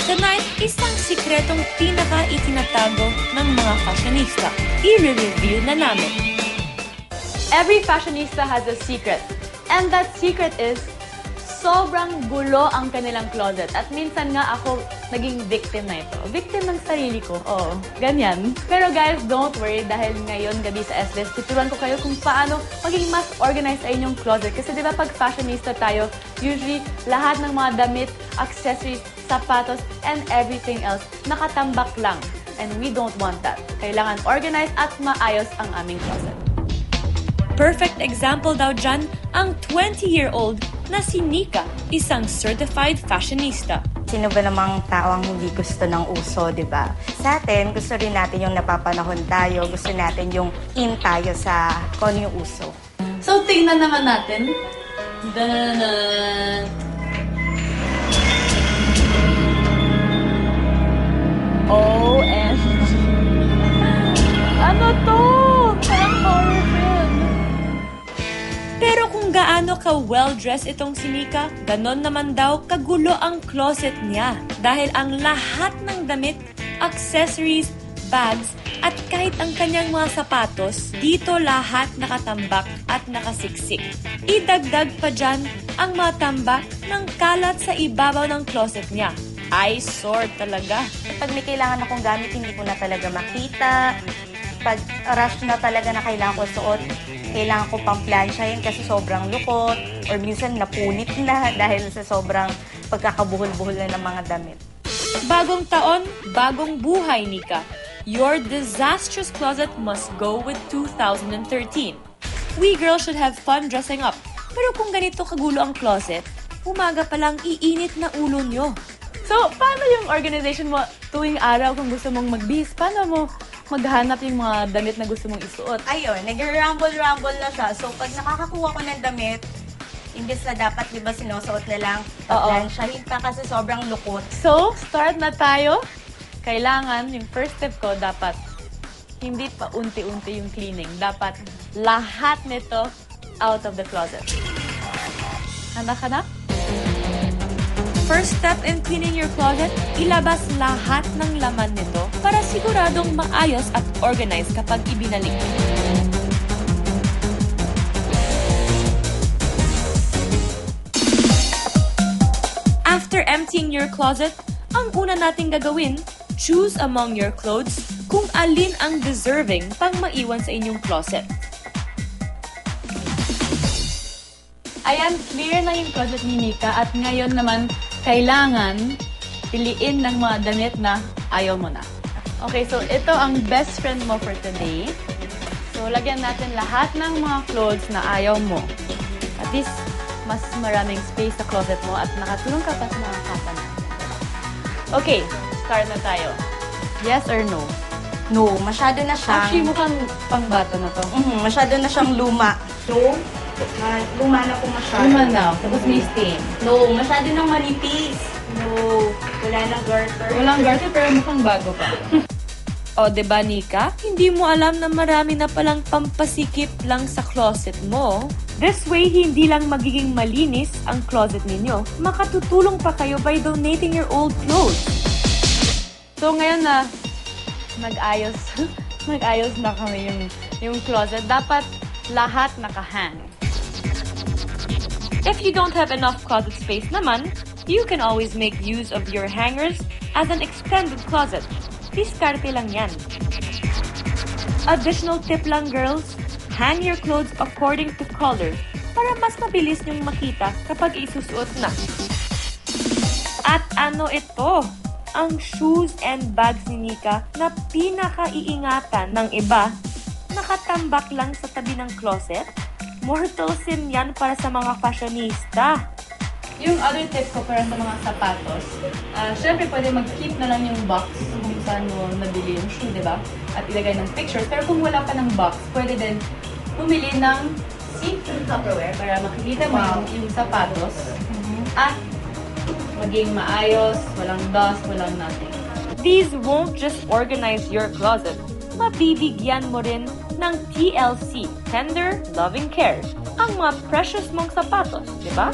Tonight, isang sikretong pinaka-itinatago ng mga fashionista. I-review na namin. Every fashionista has a secret. And that secret is, sobrang gulo ang kanilang closet. At minsan nga ako naging victim na ito. Victim ng sarili ko. Oo, ganyan. Pero guys, don't worry dahil ngayon gabi sa SLS, tuturuan ko kayo kung paano maging mas organized sa inyong closet. Kasi diba pag fashionista tayo, usually lahat ng mga damit, accessories, sapatos, and everything else nakatambak lang. And we don't want that. Kailangan organized at maayos ang aming closet. Perfect example daw dyan ang 20-year-old na si Nika, isang certified fashionista. Sino ba namang tao ang hindi gusto ng uso, di ba? Sa atin, gusto rin natin yung napapanahon tayo, gusto natin yung in tayo sa kung yung uso. So, tingnan naman natin. Da-da-da-da. OMG. Ano to? Parang horror film. Pero kung gaano ka well-dressed itong si Nika, ganon naman daw kagulo ang closet niya. Dahil ang lahat ng damit, accessories, bags, at kahit ang kanyang mga sapatos, dito lahat nakatambak at nakasiksik. Idagdag pa dyan ang mga tambak ng kalat sa ibabaw ng closet niya. Eyesore talaga. Pag may kailangan akong gamit, hindi ko na talaga makita. Pag rush na talaga na kailangan ko suot, kailangan ko pang plansyahin kasi sobrang lukot or minsan napunit na dahil sa sobrang pagkakabuhol-buhol na ng mga damit. Bagong taon, bagong buhay, Nika. Your disastrous closet must go with 2013. We girls should have fun dressing up. Pero kung ganito kagulo ang closet, umaga pa lang iinit na ulo nyo. So, paano yung organization mo tuwing araw kung gusto mong magbihis? Paano mo maghanap yung mga damit na gusto mong isuot? Ayun, nag-rumble-rumble na siya. So, pag nakakakuha ko ng damit, imbes na dapat, di ba, sinusuot na lang, plansyahin pa kasi sobrang lukot. So, start na tayo. Kailangan, yung first step ko, dapat hindi pa unti-unti yung cleaning. Dapat lahat nito out of the closet. Handa ka na? First step in cleaning your closet, ilabas lahat ng laman nito para siguradong maayos at organized kapag ibinalik. After emptying your closet, ang una nating gagawin, choose among your clothes kung alin ang deserving pang maiwan sa inyong closet. Ayan, clear na yung closet ni Nika at ngayon naman, kailangan piliin ng mga damit na ayaw mo na. Okay, so ito ang best friend mo for today. So, lagyan natin lahat ng mga clothes na ayaw mo. At least, mas maraming space sa closet mo at nakatulong ka pa sa mga kapa natin. Okay, start na tayo. Yes or no? No, masyado na siyang... Actually, mukhang pangbata na to. Masyado na siyang luma. No? Luma na po masyado. Luma na, tapos may stain. No, masyado nang manipis. No, wala nang garter. Walang garter pero mukhang bago pa. O, diba, Nika? Hindi mo alam na marami na palang pampasikip lang sa closet mo. This way, hindi lang magiging malinis ang closet ninyo. Makatutulong pa kayo by donating your old clothes. So, ngayon na nag-ayos na kami yung closet. Dapat lahat nakahang. If you don't have enough closet space naman, you can always make use of your hangers as an extended closet. Diskarte lang yan. Additional tip lang, girls, hang your clothes according to color para mas mabilis niyong makita kapag isusuot na. At ano ito? Ang shoes and bags ni Nika na pinakaiingatan ng iba, nakatambak lang sa tabi ng closet? Mortal sin yan para sa mga fashionista. Yung other tip ko para sa mga sapatos, syempre pwede mag-keep na lang yung box kung saan mo nabili yung shoe, di ba? At ilagay ng picture. Pero kung wala pa ng box, pwede din pumili ng see-through Tupperware para makikita mo yung sapatos. At maging maayos, walang dust, walang nothing. These won't just organize your closet. Mabibigyan mo rin ng TLC, Tender Loving Care, ang mga precious mong sapatos, di ba?